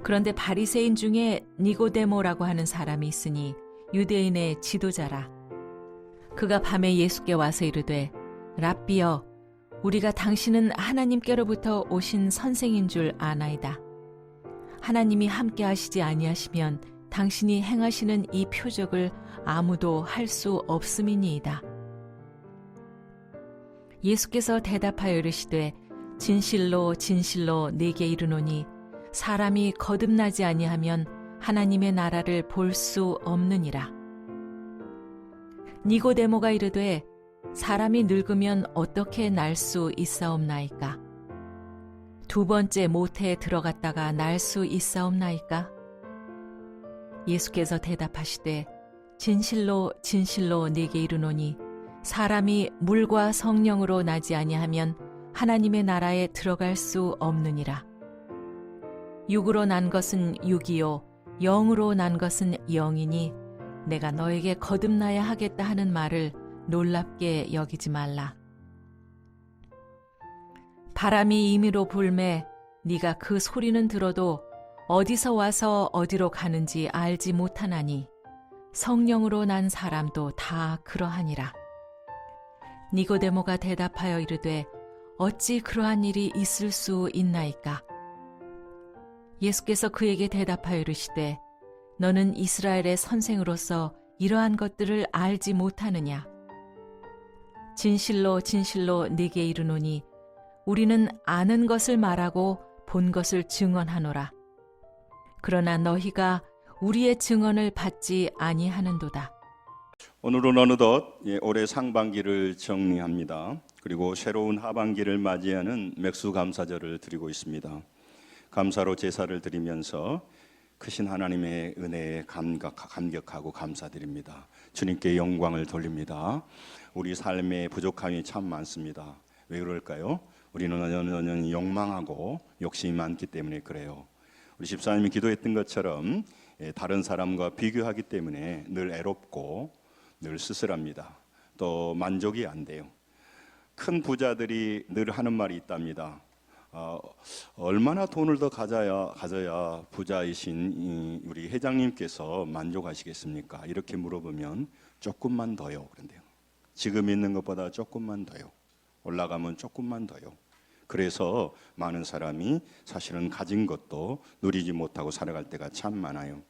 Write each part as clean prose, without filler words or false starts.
그런데 바리새인 중에 니고데모라고 하는 사람이 있으니 유대인의 지도자라. 그가 밤에 예수께 와서 이르되 랍비여, 우리가 당신은 하나님께로부터 오신 선생인 줄 아나이다. 하나님이 함께 하시지 아니하시면 당신이 행하시는 이 표적을 아무도 할 수 없음이니이다. 예수께서 대답하여 이르시되 진실로 진실로 네게 이르노니 사람이 거듭나지 아니하면 하나님의 나라를 볼 수 없느니라. 니고데모가 이르되 사람이 늙으면 어떻게 날 수 있사옵나이까? 두 번째 모태에 들어갔다가 날 수 있사옵나이까? 예수께서 대답하시되 진실로 진실로 네게 이르노니 사람이 물과 성령으로 나지 아니하면 하나님의 나라에 들어갈 수 없느니라. 육으로 난 것은 육이요 영으로 난 것은 영이니 내가 너에게 거듭나야 하겠다 하는 말을 놀랍게 여기지 말라. 바람이 임의로 불매 네가 그 소리는 들어도 어디서 와서 어디로 가는지 알지 못하나니 성령으로 난 사람도 다 그러하니라. 니고데모가 대답하여 이르되 어찌 그러한 일이 있을 수 있나이까? 예수께서 그에게 대답하여 이르시되 너는 이스라엘의 선생으로서 이러한 것들을 알지 못하느냐? 진실로 진실로 네게 이르노니 우리는 아는 것을 말하고 본 것을 증언하노라. 그러나 너희가 우리의 증언을 받지 아니하는도다. 오늘은 어느덧 올해 상반기를 정리합니다. 그리고 새로운 하반기를 맞이하는 맥수감사절을 드리고 있습니다. 감사로 제사를 드리면서 크신 하나님의 은혜에 감격하고 감사드립니다. 주님께 영광을 돌립니다. 우리 삶에 부족함이 참 많습니다. 왜 그럴까요? 우리는 욕망하고 욕심이 많기 때문에 그래요. 우리 집사님이 기도했던 것처럼 다른 사람과 비교하기 때문에 늘 애롭고 늘 쓸쓸합니다. 또 만족이 안 돼요. 큰 부자들이 늘 하는 말이 있답니다. 얼마나 돈을 더 가져야 부자이신 우리 회장님께서 만족하시겠습니까? 이렇게 물어보면 조금만 더요 그런데요. 지금 있는 것보다 조금만 더요. 올라가면 조금만 더요. 그래서 많은 사람이 사실은 가진 것도 누리지 못하고 살아갈 때가 참 많아요.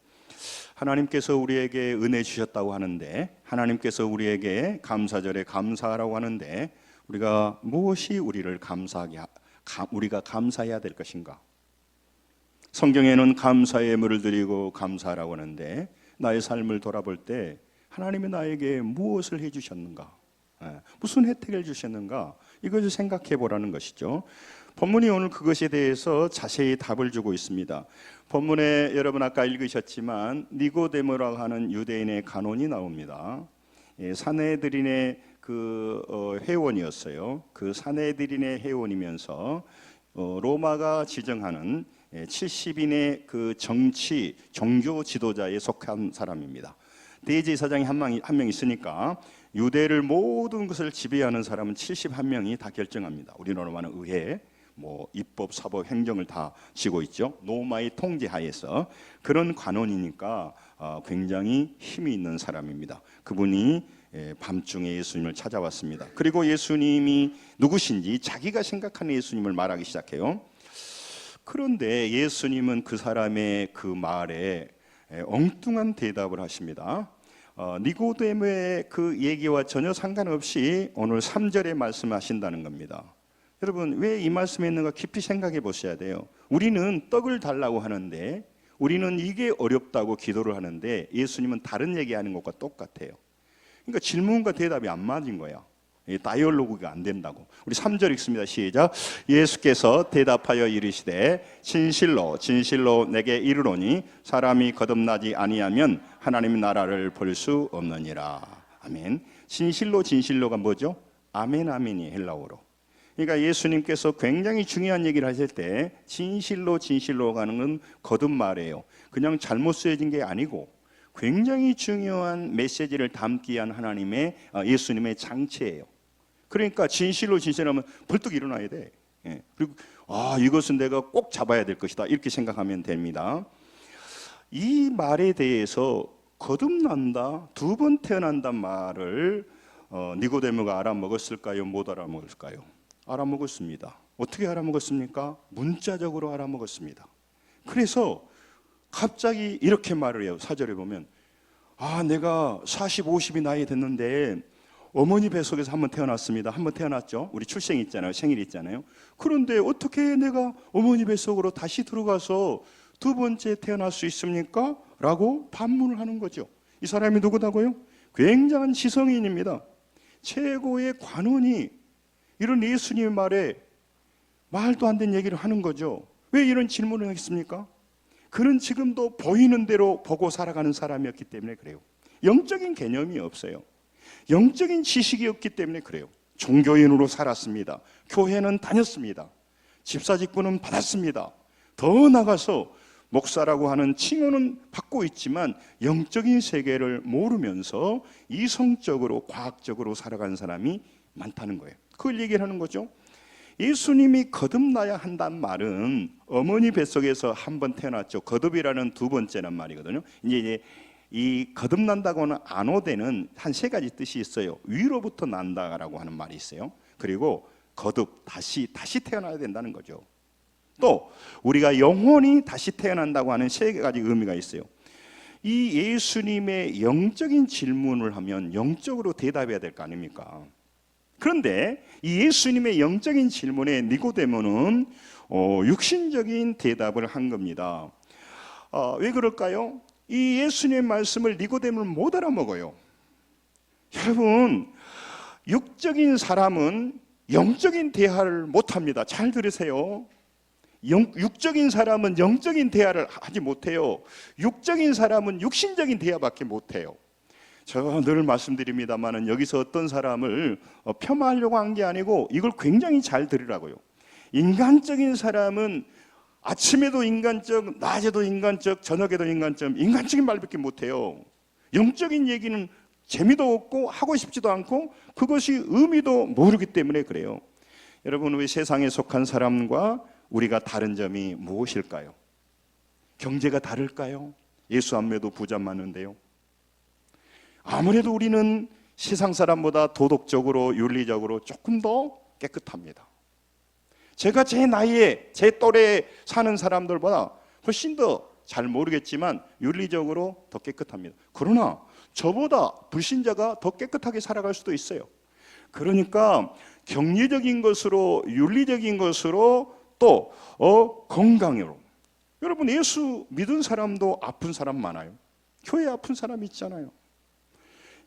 하나님께서 우리에게 은혜 주셨다고 하는데, 하나님께서 우리에게 감사절에 감사하라고 하는데, 우리가 무엇이 우리가 감사해야 될 것인가? 성경에는 감사의 예물을 드리고 감사하라고 하는데, 나의 삶을 돌아볼 때 하나님이 나에게 무엇을 해주셨는가? 무슨 혜택을 주셨는가? 이것을 생각해 보라는 것이죠. 본문이 오늘 그것에 대해서 자세히 답을 주고 있습니다. 본문에 여러분 아까 읽으셨지만 니고데모라고 하는 유대인의 간원이 나옵니다. 사내들인의 회원이었어요. 그 사내들인의 회원이면서 로마가 지정하는 70인의 그 종교 지도자에 속한 사람입니다. 대제사장이 한 명 있으니까 유대를 모든 것을 지배하는 사람은 71명이 다 결정합니다. 우리나라는 의회, 입법, 사법, 행정을 다 지고 있죠. 로마의 통제하에서. 그런 관원이니까 굉장히 힘이 있는 사람입니다. 그분이 밤중에 예수님을 찾아왔습니다. 그리고 예수님이 누구신지 자기가 생각하는 예수님을 말하기 시작해요. 그런데 예수님은 그 사람의 그 말에 엉뚱한 대답을 하십니다. 니고데모의 그 얘기와 전혀 상관없이 오늘 3절에 말씀하신다는 겁니다. 여러분, 왜 이 말씀에 있는가 깊이 생각해 보셔야 돼요. 우리는 떡을 달라고 하는데, 우리는 이게 어렵다고 기도를 하는데 예수님은 다른 얘기하는 것과 똑같아요. 그러니까 질문과 대답이 안 맞은 거야. 다이얼로그가 안 된다고. 우리 3절 읽습니다. 시작. 예수께서 대답하여 이르시되 진실로 진실로 내게 이르노니 사람이 거듭나지 아니하면 하나님의 나라를 볼 수 없느니라. 아멘. 진실로 진실로가 뭐죠? 아멘 아멘이 헬라어로. 그러니까 예수님께서 굉장히 중요한 얘기를 하실 때 진실로 진실로 하는 건 거듭말이에요. 그냥 잘못 쓰여진 게 아니고 굉장히 중요한 메시지를 담기 위한 하나님의 예수님의 장치예요. 그러니까 진실로 진실하면 벌떡 일어나야 돼. 그리고 이것은 내가 꼭 잡아야 될 것이다, 이렇게 생각하면 됩니다. 이 말에 대해서 거듭난다, 두 번 태어난단 말을 니고데모가 알아먹었을까요? 못 알아먹었을까요? 알아먹었습니다. 어떻게 알아먹었습니까? 문자적으로 알아먹었습니다. 그래서 갑자기 이렇게 말을 해요. 4절에 보면 내가 40, 50이 나이 됐는데 어머니 뱃속에서 한번 태어났습니다. 한번 태어났죠. 우리 출생 있잖아요. 생일 있잖아요. 그런데 어떻게 내가 어머니 뱃속으로 다시 들어가서 두 번째 태어날 수 있습니까? 라고 반문을 하는 거죠. 이 사람이 누구다고요? 굉장한 지성인입니다. 최고의 관원이 이런 예수님의 말에 말도 안 되는 얘기를 하는 거죠. 왜 이런 질문을 하겠습니까? 그는 지금도 보이는 대로 보고 살아가는 사람이었기 때문에 그래요. 영적인 개념이 없어요. 영적인 지식이 없기 때문에 그래요. 종교인으로 살았습니다. 교회는 다녔습니다. 집사직분은 받았습니다. 더 나가서 목사라고 하는 칭호는 받고 있지만 영적인 세계를 모르면서 이성적으로 과학적으로 살아가는 사람이 많다는 거예요. 그걸 얘기를 하는 거죠. 예수님이 거듭나야 한다는 말은 어머니 뱃속에서 한 번 태어났죠. 거듭이라는 두 번째란 말이거든요. 이제 이 거듭난다고는 안오되는 한 세 가지 뜻이 있어요. 위로부터 난다라고 하는 말이 있어요. 그리고 거듭, 다시 태어나야 된다는 거죠. 또 우리가 영혼이 다시 태어난다고 하는 세 가지 의미가 있어요. 이 예수님의 영적인 질문을 하면 영적으로 대답해야 될 거 아닙니까? 그런데 이 예수님의 영적인 질문에 니고데모는 육신적인 대답을 한 겁니다. 왜 그럴까요? 이 예수님의 말씀을 니고데모는 못 알아먹어요. 여러분, 육적인 사람은 영적인 대화를 못합니다. 잘 들으세요. 육적인 사람은 영적인 대화를 하지 못해요. 육적인 사람은 육신적인 대화밖에 못해요. 제가 늘 말씀드립니다만 여기서 어떤 사람을 폄하하려고 한 게 아니고 이걸 굉장히 잘 들으라고요. 인간적인 사람은 아침에도 인간적, 낮에도 인간적, 저녁에도 인간적인 말밖에 못해요. 영적인 얘기는 재미도 없고 하고 싶지도 않고 그것이 의미도 모르기 때문에 그래요. 여러분, 우리 세상에 속한 사람과 우리가 다른 점이 무엇일까요? 경제가 다를까요? 예수 안 믿어도 부자 많은데요. 아무래도 우리는 세상 사람보다 도덕적으로 윤리적으로 조금 더 깨끗합니다. 제가 제 나이에 제 또래에 사는 사람들보다 훨씬 더 잘 모르겠지만 윤리적으로 더 깨끗합니다. 그러나 저보다 불신자가 더 깨끗하게 살아갈 수도 있어요. 그러니까 경제적인 것으로, 윤리적인 것으로, 또 건강으로. 여러분, 예수 믿은 사람도 아픈 사람 많아요. 교회 아픈 사람 있잖아요.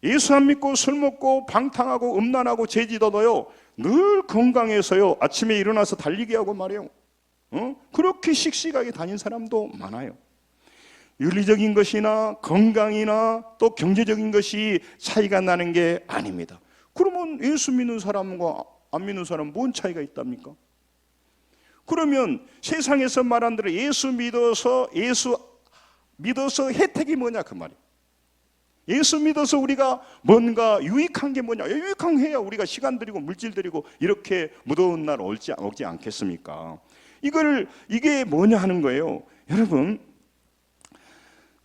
예수 안 믿고 술 먹고 방탕하고 음란하고 죄짓어도요 늘 건강해서요 아침에 일어나서 달리기 하고 말이에요. 그렇게 씩씩하게 다닌 사람도 많아요. 윤리적인 것이나 건강이나 또 경제적인 것이 차이가 나는 게 아닙니다. 그러면 예수 믿는 사람과 안 믿는 사람 뭔 차이가 있답니까? 그러면 세상에서 말한 대로 예수 믿어서 혜택이 뭐냐 그 말이에요. 예수 믿어서 우리가 뭔가 유익한 게 뭐냐? 유익한 게 해야 우리가 시간 들이고 물질 들이고 이렇게 무더운 날 오지 않겠습니까? 이게 뭐냐 하는 거예요. 여러분,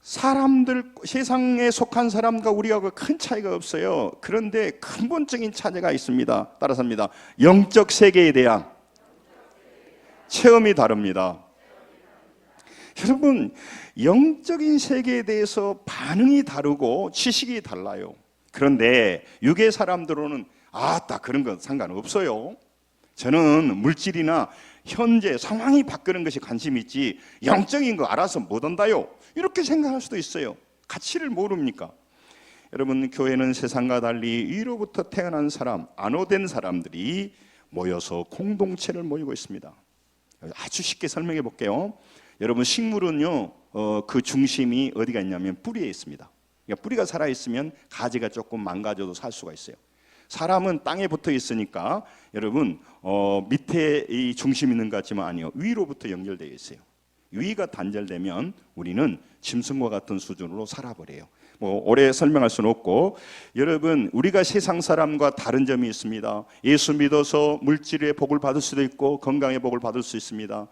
사람들, 세상에 속한 사람과 우리하고 큰 차이가 없어요. 그런데 근본적인 차이가 있습니다. 따라서 합니다. 영적 세계에 대한 체험이 다릅니다. 여러분, 영적인 세계에 대해서 반응이 다르고 지식이 달라요. 그런데 육의 사람들로는 딱 그런 건 상관없어요. 저는 물질이나 현재 상황이 바뀌는 것이 관심이 있지 영적인 거 알아서 못 한다요, 이렇게 생각할 수도 있어요. 가치를 모릅니까? 여러분, 교회는 세상과 달리 위로부터 태어난 사람, 안오된 사람들이 모여서 공동체를 모이고 있습니다. 아주 쉽게 설명해 볼게요. 여러분, 식물은요 그 중심이 어디가 있냐면 뿌리에 있습니다. 그러니까 뿌리가 살아있으면 가지가 조금 망가져도 살 수가 있어요. 사람은 땅에 붙어 있으니까 여러분 밑에 이 중심 있는 것 같지만 아니요, 위로부터 연결되어 있어요. 유의가 단절되면 우리는 짐승과 같은 수준으로 살아버려요. 뭐 오래 설명할 수는 없고, 여러분 우리가 세상 사람과 다른 점이 있습니다. 예수 믿어서 물질의 복을 받을 수도 있고 건강의 복을 받을 수 있습니다.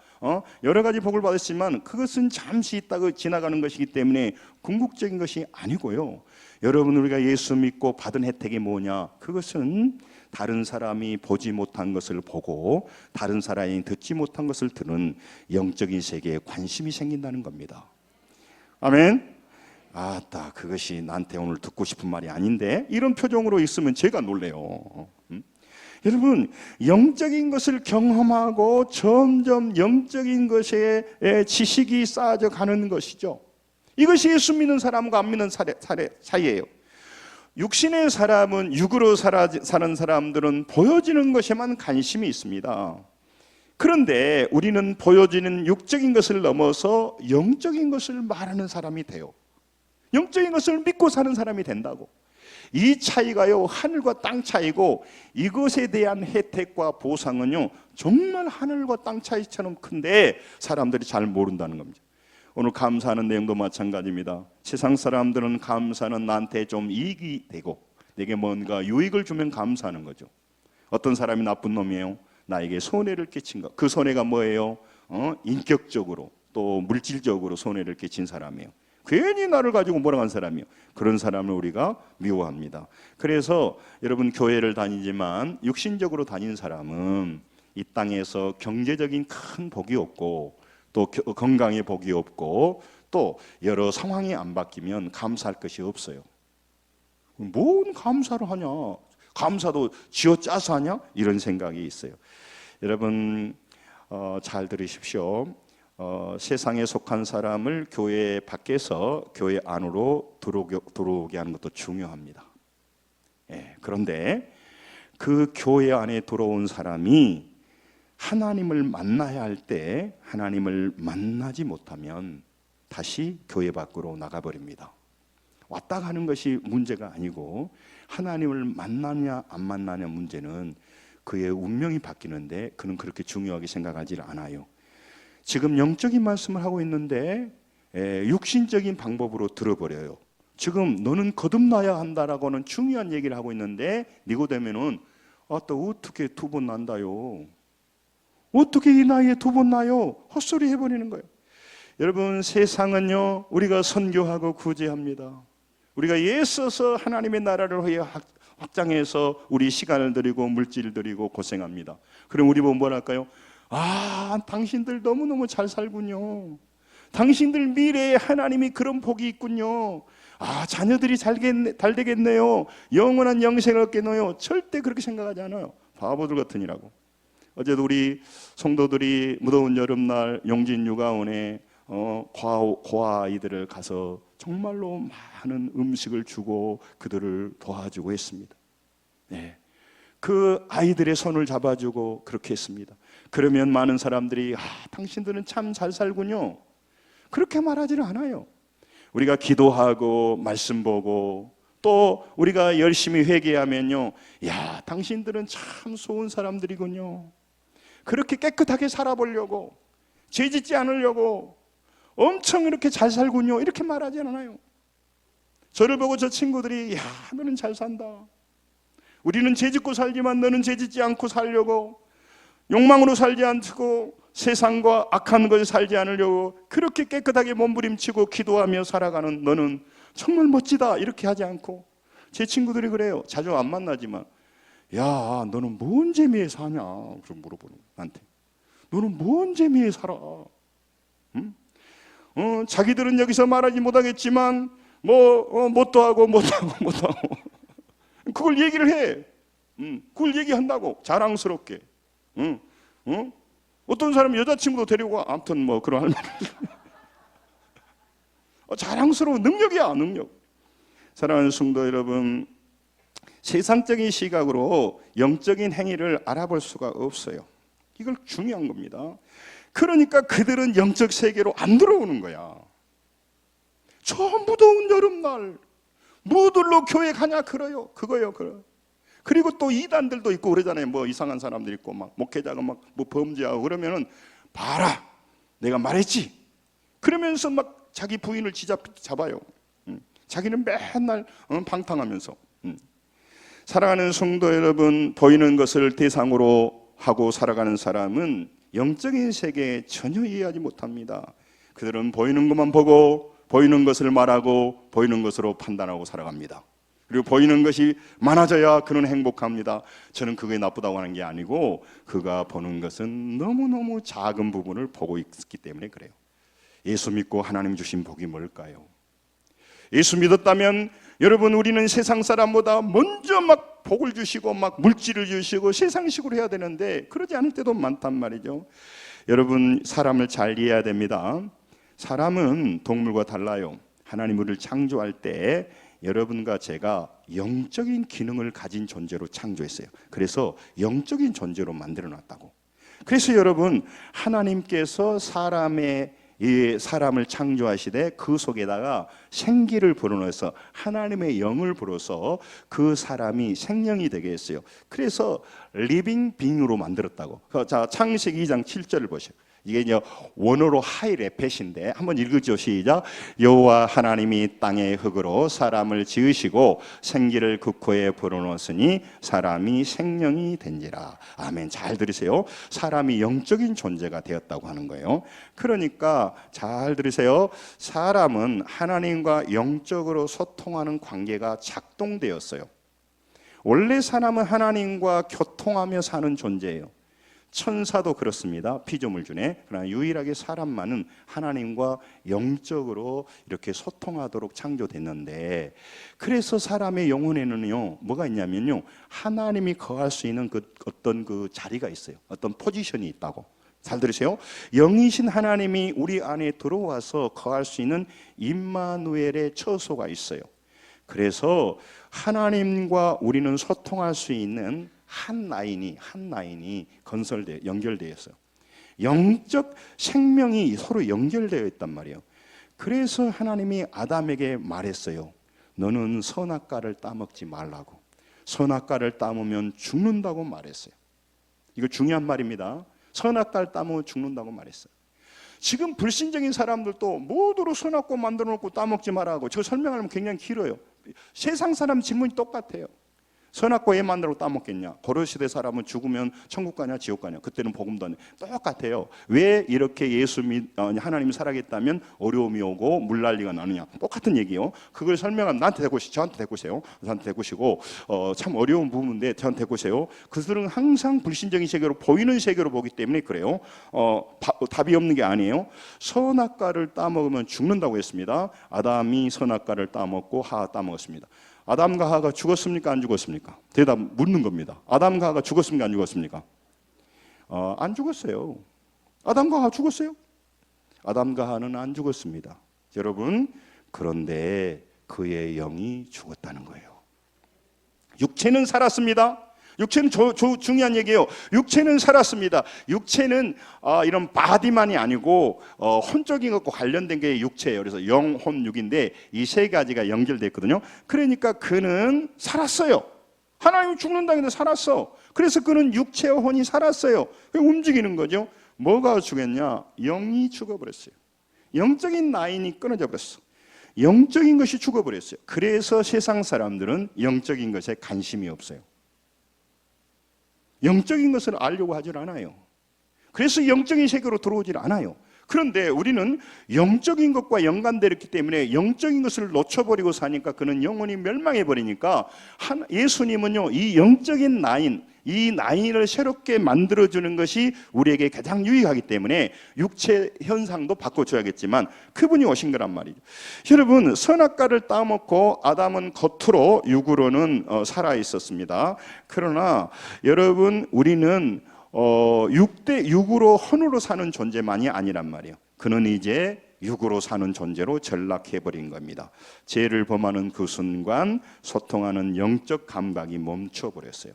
여러 가지 복을 받았지만 그것은 잠시 있다가 지나가는 것이기 때문에 궁극적인 것이 아니고요. 여러분 우리가 예수 믿고 받은 혜택이 뭐냐? 그것은 다른 사람이 보지 못한 것을 보고 다른 사람이 듣지 못한 것을 들은 영적인 세계에 관심이 생긴다는 겁니다. 아멘. 아따, 그것이 나한테 오늘 듣고 싶은 말이 아닌데, 이런 표정으로 있으면 제가 놀래요. 여러분, 영적인 것을 경험하고 점점 영적인 것에 지식이 쌓아져 가는 것이죠. 이것이 예수 믿는 사람과 안 믿는 사이예요. 육신의 사람은, 육으로 사는 사람들은 보여지는 것에만 관심이 있습니다. 그런데 우리는 보여지는 육적인 것을 넘어서 영적인 것을 말하는 사람이 돼요. 영적인 것을 믿고 사는 사람이 된다고. 이 차이가요, 하늘과 땅 차이고, 이것에 대한 혜택과 보상은요 정말 하늘과 땅 차이처럼 큰데 사람들이 잘 모른다는 겁니다. 오늘 감사하는 내용도 마찬가지입니다. 세상 사람들은 감사는 나한테 좀 이익이 되고 내게 뭔가 유익을 주면 감사하는 거죠. 어떤 사람이 나쁜 놈이에요? 나에게 손해를 끼친 것. 그 손해가 뭐예요? 인격적으로 또 물질적으로 손해를 끼친 사람이에요. 괜히 나를 가지고 몰아간 사람이요. 그런 사람을 우리가 미워합니다. 그래서 여러분 교회를 다니지만 육신적으로 다닌 사람은 이 땅에서 경제적인 큰 복이 없고 또 건강의 복이 없고 또 여러 상황이 안 바뀌면 감사할 것이 없어요. 뭔 감사를 하냐? 감사도 쥐어짜서 하냐? 이런 생각이 있어요. 여러분 잘 들으십시오. 세상에 속한 사람을 교회 밖에서 교회 안으로 들어오게 하는 것도 중요합니다. 그런데 그 교회 안에 들어온 사람이 하나님을 만나야 할 때 하나님을 만나지 못하면 다시 교회 밖으로 나가버립니다. 왔다 가는 것이 문제가 아니고 하나님을 만나냐 안 만나냐 문제는 그의 운명이 바뀌는데 그는 그렇게 중요하게 생각하지 않아요. 지금 영적인 말씀을 하고 있는데 육신적인 방법으로 들어버려요. 지금 너는 거듭나야 한다라고는 중요한 얘기를 하고 있는데 니고데모는 또 어떻게 두 번 난다요? 어떻게 이 나이에 두 번 나요? 헛소리 해버리는 거예요. 여러분 세상은요 우리가 선교하고 구제합니다. 우리가 애써서 하나님의 나라를 위해 확장해서 우리 시간을 들이고 물질을 들이고 고생합니다. 그럼 우리 보면 뭐랄까요? 당신들 너무너무 잘 살군요. 당신들 미래에 하나님이 그런 복이 있군요. 자녀들이 잘 되겠네요. 영원한 영생을 얻겠네요. 절대 그렇게 생각하지 않아요. 바보들 같으니라고. 어제도 우리 성도들이 무더운 여름날 용진 육아원에 고아 아이들을 가서 정말로 많은 음식을 주고 그들을 도와주고 했습니다. 그 아이들의 손을 잡아주고 그렇게 했습니다. 그러면 많은 사람들이 당신들은 참 잘 살군요. 그렇게 말하지는 않아요. 우리가 기도하고 말씀 보고 또 우리가 열심히 회개하면요, 당신들은 참 좋은 사람들이군요. 그렇게 깨끗하게 살아보려고 죄 짓지 않으려고 엄청 이렇게 잘 살군요. 이렇게 말하지 않아요. 저를 보고 저 친구들이 너는 잘 산다. 우리는 죄 짓고 살지만 너는 죄 짓지 않고 살려고 욕망으로 살지 않고 세상과 악한 것에 살지 않으려고 그렇게 깨끗하게 몸부림치고 기도하며 살아가는 너는 정말 멋지다 이렇게 하지 않고 제 친구들이 그래요. 자주 안 만나지만 너는 뭔 재미에 사냐 그럼 물어보는 거야, 나한테. 너는 뭔 재미에 살아? 응? 자기들은 여기서 말하지 못하겠지만 못도 하고 그걸 얘기를 해. 그걸 얘기한다고 자랑스럽게. 어떤 사람은 여자친구도 데리고 와. 아무튼 그런 할 말. 자랑스러운 능력이야, 능력. 사랑하는 성도 여러분, 세상적인 시각으로 영적인 행위를 알아볼 수가 없어요. 이걸 중요한 겁니다. 그러니까 그들은 영적 세계로 안 들어오는 거야. 저 무더운 여름날 뭐들로 교회 가냐 그래요. 그거요. 그리고 또 이단들도 있고 그러잖아요. 이상한 사람들 있고 막 목회자가 막 범죄하고 그러면은 봐라, 내가 말했지. 그러면서 막 자기 부인을 잡아요. 자기는 맨날 방탕하면서. 사랑하는 성도 여러분, 보이는 것을 대상으로 하고 살아가는 사람은 영적인 세계에 전혀 이해하지 못합니다. 그들은 보이는 것만 보고 보이는 것을 말하고 보이는 것으로 판단하고 살아갑니다. 그리고 보이는 것이 많아져야 그는 행복합니다. 저는 그게 나쁘다고 하는 게 아니고 그가 보는 것은 너무너무 작은 부분을 보고 있기 때문에 그래요. 예수 믿고 하나님 주신 복이 뭘까요? 예수 믿었다면 여러분, 우리는 세상 사람보다 먼저 막 복을 주시고 막 물질을 주시고 세상식으로 해야 되는데 그러지 않을 때도 많단 말이죠. 여러분, 사람을 잘 이해해야 됩니다. 사람은 동물과 달라요. 하나님 우리를 창조할 때 여러분과 제가 영적인 기능을 가진 존재로 창조했어요. 그래서 영적인 존재로 만들어 놨다고. 그래서 여러분, 하나님께서 사람을 창조하시되 그 속에다가 생기를 불어넣어서 하나님의 영을 불어서 그 사람이 생명이 되게 했어요. 그래서 리빙 빙으로 만들었다고. 자, 창세기 2장 7절을 보세요. 이게 이제 원어로 하이레펫인데 한번 읽으죠. 시작. 여호와 하나님이 땅의 흙으로 사람을 지으시고 생기를 그 코에 불어넣었으니 사람이 생명이 된지라. 아멘. 잘 들으세요. 사람이 영적인 존재가 되었다고 하는 거예요. 그러니까 잘 들으세요. 사람은 하나님과 영적으로 소통하는 관계가 작동되었어요. 원래 사람은 하나님과 교통하며 사는 존재예요. 천사도 그렇습니다. 피조물 중에. 그러나 유일하게 사람만은 하나님과 영적으로 이렇게 소통하도록 창조됐는데, 그래서 사람의 영혼에는요 뭐가 있냐면요, 하나님이 거할 수 있는 어떤 자리가 있어요. 어떤 포지션이 있다고. 잘 들으세요. 영이신 하나님이 우리 안에 들어와서 거할 수 있는 임마누엘의 처소가 있어요. 그래서 하나님과 우리는 소통할 수 있는 한 라인이 연결되어 있어요. 영적 생명이 서로 연결되어 있단 말이에요. 그래서 하나님이 아담에게 말했어요. 너는 선악과를 따먹지 말라고. 선악과를 따먹으면 죽는다고 말했어요. 이거 중요한 말입니다. 선악과를 따먹으면 죽는다고 말했어요. 지금 불신적인 사람들도 모두로 선악과 만들어 놓고 따먹지 말라고. 저 설명하면 굉장히 길어요. 세상 사람 질문이 똑같아요. 선악과 왜 만들고 따먹겠냐? 고려시대 사람은 죽으면 천국 가냐 지옥 가냐? 그때는 복음도 안 해. 똑같아요. 왜 이렇게 하나님이 살아겠다면 어려움이 오고 물난리가 나느냐? 똑같은 얘기예요. 그걸 설명하면 저한테 대꾸세요. 저한테 대꾸시고 참 어려운 부분인데 저한테 대꾸세요. 그들은 항상 불신적인 세계로 보이는 세계로 보기 때문에 그래요. 답이 없는 게 아니에요. 선악과를 따먹으면 죽는다고 했습니다. 아담이 선악과를 따먹고 하와 따먹었습니다. 아담과 하와가 죽었습니까? 안 죽었습니까? 대답 묻는 겁니다. 아담과 하와가 죽었습니까? 안 죽었습니까? 안 죽었어요. 아담과 하와 죽었어요? 아담과 하와는 안 죽었습니다. 여러분, 그런데 그의 영이 죽었다는 거예요. 육체는 살았습니다. 육체는 중요한 얘기예요. 육체는 살았습니다. 육체는 이런 바디만이 아니고 혼적인 것과 관련된 게 육체예요. 그래서 영, 혼, 육인데 이 세 가지가 연결되어 있거든요. 그러니까 그는 살았어요. 하나님이 죽는다는데 살았어. 그래서 그는 육체와 혼이 살았어요. 움직이는 거죠. 뭐가 죽었냐? 영이 죽어버렸어요. 영적인 라인이 끊어져 버렸어. 영적인 것이 죽어버렸어요. 그래서 세상 사람들은 영적인 것에 관심이 없어요. 영적인 것을 알려고 하질 않아요. 그래서 영적인 세계로 들어오질 않아요. 그런데 우리는 영적인 것과 연관되었기 때문에 영적인 것을 놓쳐버리고 사니까 그는 영혼이 멸망해버리니까 예수님은요, 이 영적인 라인, 이 라인을 새롭게 만들어주는 것이 우리에게 가장 유익하기 때문에 육체 현상도 바꿔줘야겠지만 그분이 오신 거란 말이죠. 여러분, 선악과를 따먹고 아담은 겉으로 육으로는 살아 있었습니다. 그러나 여러분, 우리는 육으로 혼으로 사는 존재만이 아니란 말이에요. 그는 이제 육으로 사는 존재로 전락해버린 겁니다. 죄를 범하는 그 순간 소통하는 영적 감각이 멈춰버렸어요.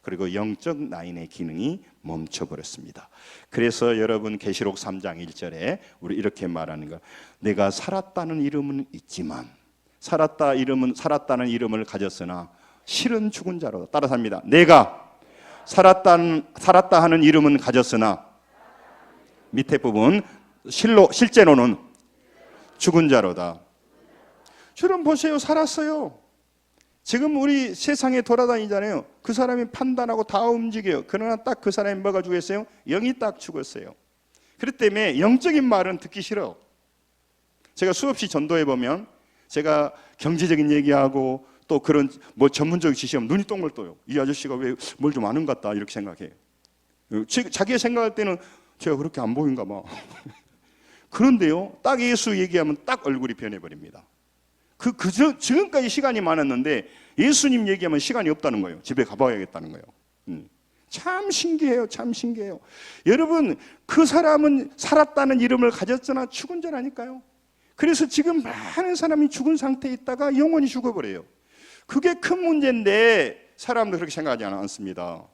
그리고 영적 라인의 기능이 멈춰버렸습니다. 그래서 여러분, 계시록 3장 1절에 우리 이렇게 말하는 거, 내가 살았다는 이름은 있지만 살았다는 이름을 가졌으나 실은 죽은 자로. 따라서 합니다. 내가 살았다 하는 이름은 가졌으나, 밑에 부분 실제로는 죽은 자로다. 여러분 보세요. 살았어요. 지금 우리 세상에 돌아다니잖아요. 그 사람이 판단하고 다 움직여요. 그러나 딱 그 사람이 뭐가 죽었어요? 영이 딱 죽었어요. 그렇기 때문에 영적인 말은 듣기 싫어. 제가 수없이 전도해 보면 제가 경제적인 얘기하고 또 그런 뭐 전문적인 지시하면 눈이 동글 떠요. 이 아저씨가 왜 뭘 좀 아는 것 같다 이렇게 생각해요. 자기가 생각할 때는 제가 그렇게 안 보인가 봐. 그런데요, 딱 예수 얘기하면 딱 얼굴이 변해버립니다. 지금까지 시간이 많았는데 예수님 얘기하면 시간이 없다는 거예요. 집에 가봐야겠다는 거예요. 참 신기해요. 참 신기해요. 여러분, 그 사람은 살았다는 이름을 가졌으나 죽은 자라니까요. 그래서 지금 많은 사람이 죽은 상태에 있다가 영원히 죽어버려요. 그게 큰 문제인데 사람도 그렇게 생각하지 않습니다.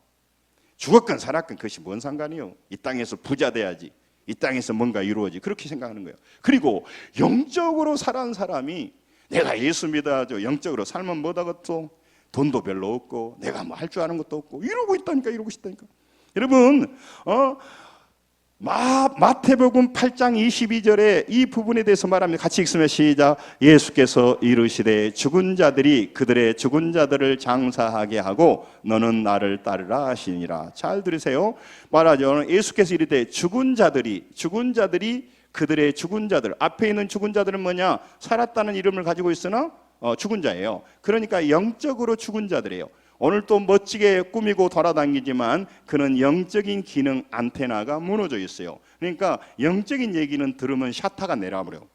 죽었건 살았건 그것이 뭔 상관이요. 이 땅에서 부자 돼야지, 이 땅에서 뭔가 이루어지, 그렇게 생각하는 거예요. 그리고 영적으로 살아온 사람이 내가 예수 믿어야죠, 영적으로 살면 뭐다겠어, 돈도 별로 없고 내가 뭐 할 줄 아는 것도 없고 이러고 있다니까. 여러분, 마태복음 8장 22절에 이 부분에 대해서 말합니다. 같이 읽으면 시작. 예수께서 이르시되 죽은 자들이 그들의 죽은 자들을 장사하게 하고 너는 나를 따르라 하시니라. 잘 들으세요. 말하죠. 예수께서 이르되 죽은 자들이 그들의 죽은 자들, 앞에 있는 죽은 자들은 뭐냐? 살았다는 이름을 가지고 있으나 죽은 자예요. 그러니까 영적으로 죽은 자들이에요. 오늘 또 멋지게 꾸미고 돌아다니지만 그는 영적인 기능 안테나가 무너져 있어요. 그러니까 영적인 얘기는 들으면 샤타가 내려버려요.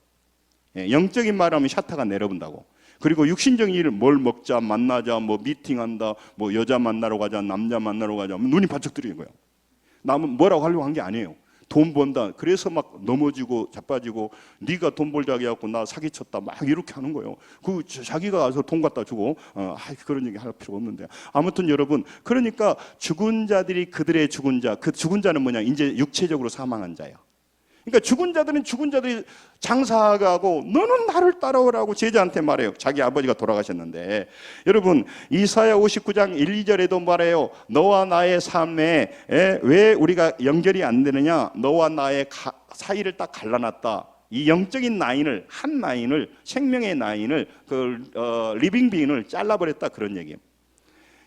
영적인 말하면 샤타가 내려본다고. 그리고 육신적인 일을 뭘 먹자, 만나자, 뭐 미팅한다, 뭐 여자 만나러 가자, 남자 만나러 가자, 눈이 바짝 뜨리는 거예요. 남은 뭐라고 하려고 한 게 아니에요. 돈 번다. 그래서 막 넘어지고 자빠지고 네가 돈 벌자 해갖고 나 사기쳤다 막 이렇게 하는 거예요. 그 자기가 가서 돈 갖다 주고 그런 얘기 할 필요 없는데. 아무튼 여러분, 그러니까 죽은 자들이 그들의 죽은 자, 그 죽은 자는 뭐냐? 이제 육체적으로 사망한 자야. 그러니까 죽은 자들이 장사하고 너는 나를 따라오라고 제자한테 말해요. 자기 아버지가 돌아가셨는데. 여러분, 이사야 59장 1, 2절에도 말해요. 너와 나의 삶에 왜 우리가 연결이 안 되느냐? 너와 나의 사이를 딱 갈라놨다. 이 영적인 라인을, 한 라인을, 생명의 라인을, 리빙 빈을 잘라버렸다, 그런 얘기예요.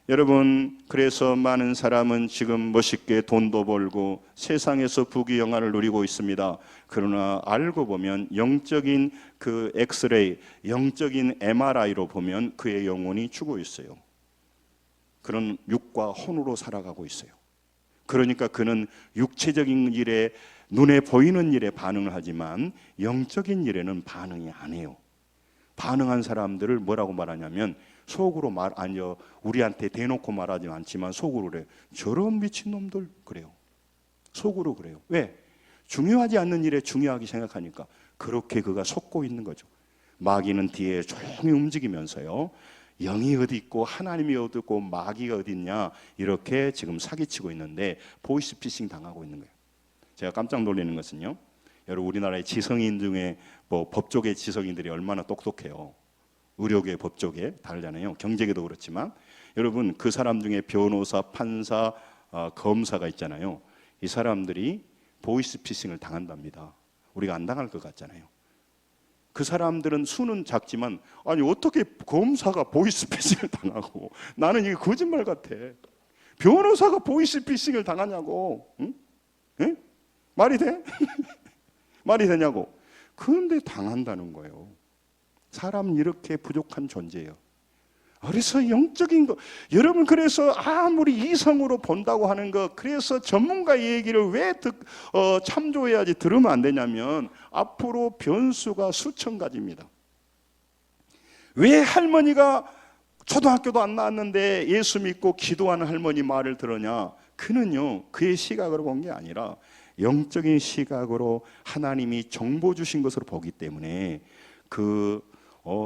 여러분, 그래서 많은 사람은 지금 멋있게 돈도 벌고 세상에서 부귀영화를 누리고 있습니다. 그러나 알고 보면 영적인 그 엑스레이, 영적인 MRI로 보면 그의 영혼이 죽어 있어요. 그런 육과 혼으로 살아가고 있어요. 그러니까 그는 육체적인 일에, 눈에 보이는 일에 반응을 하지만 영적인 일에는 반응이 안 해요. 반응한 사람들을 뭐라고 말하냐면 속으로 아니요, 우리한테 대놓고 말하지 않지만 속으로 그래요. 저런 미친놈들, 그래요. 속으로 그래요. 왜? 중요하지 않는 일에 중요하게 생각하니까 그렇게 그가 속고 있는 거죠. 마귀는 뒤에 조용히 움직이면서요, 영이 어디 있고 하나님이 어디 있고 마귀가 어디 있냐, 이렇게 지금 사기치고 있는데 보이스피싱 당하고 있는 거예요. 제가 깜짝 놀라는 것은요, 여러분, 우리나라의 지성인 중에 뭐 법조계 지성인들이 얼마나 똑똑해요. 의료계, 법조계 다르잖아요. 경제계도 그렇지만 여러분, 그 사람 중에 변호사, 판사, 검사가 있잖아요. 이 사람들이 보이스피싱을 당한답니다. 우리가 안 당할 것 같잖아요. 그 사람들은 수는 작지만 아니 어떻게 검사가 보이스피싱을 당하고, 나는 이게 거짓말 같아. 변호사가 보이스피싱을 당하냐고. 응? 응? 말이 돼? 말이 되냐고. 그런데 당한다는 거예요. 사람은 이렇게 부족한 존재예요. 그래서 영적인 거, 여러분, 그래서 아무리 이성으로 본다고 하는 거, 그래서 전문가 얘기를 왜 참조해야지 들으면 안 되냐면 앞으로 변수가 수천 가지입니다. 왜 할머니가 초등학교도 안 나왔는데 예수 믿고 기도하는 할머니 말을 들으냐? 그는요, 그의 시각으로 본 게 아니라 영적인 시각으로 하나님이 정보 주신 것으로 보기 때문에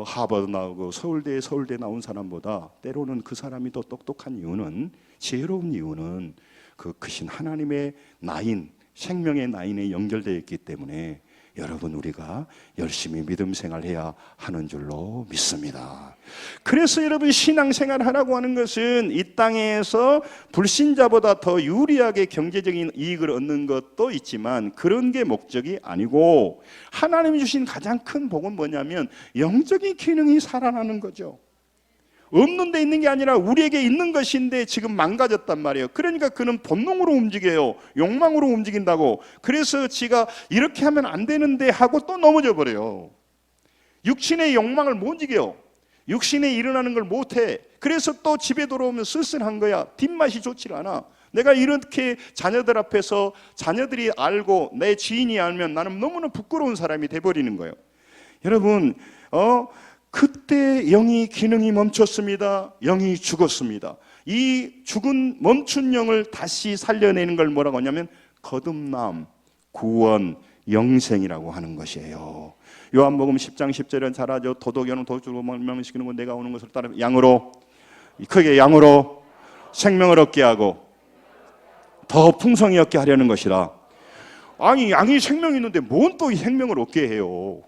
하버드 나오고 서울대 나온 사람보다 때로는 그 사람이 더 똑똑한 이유는, 지혜로운 이유는 그 크신 하나님의 라인, 생명의 라인에 연결되어 있기 때문에 여러분 우리가 열심히 믿음 생활해야 하는 줄로 믿습니다. 그래서 여러분 신앙생활 하라고 하는 것은 이 땅에서 불신자보다 더 유리하게 경제적인 이익을 얻는 것도 있지만 그런 게 목적이 아니고 하나님이 주신 가장 큰 복은 뭐냐면 영적인 기능이 살아나는 거죠. 없는 데 있는 게 아니라 우리에게 있는 것인데 지금 망가졌단 말이에요. 그러니까 그는 본능으로 움직여요. 욕망으로 움직인다고. 그래서 지가 이렇게 하면 안 되는데 하고 또 넘어져 버려요. 육신의 욕망을 못 이겨요. 육신에 일어나는 걸 못해. 그래서 또 집에 돌아오면 쓸쓸한 거야. 뒷맛이 좋질 않아. 내가 이렇게 자녀들 앞에서 자녀들이 알고 내 지인이 알면 나는 너무나 부끄러운 사람이 돼버리는 거예요. 여러분 그때 영이 기능이 멈췄습니다. 영이 죽었습니다. 이 죽은 멈춘 영을 다시 살려내는 걸 뭐라고 하냐면 거듭남, 구원, 영생이라고 하는 것이에요. 요한복음 10장 10절은 잘 알죠. 도덕에는 도둑으로 멸망시키는 건 내가 오는 것을 따라 양으로 크게 양으로 생명을 얻게 하고 더 풍성히 얻게 하려는 것이라. 아니 양이 생명이 있는데 뭔 또 생명을 얻게 해요?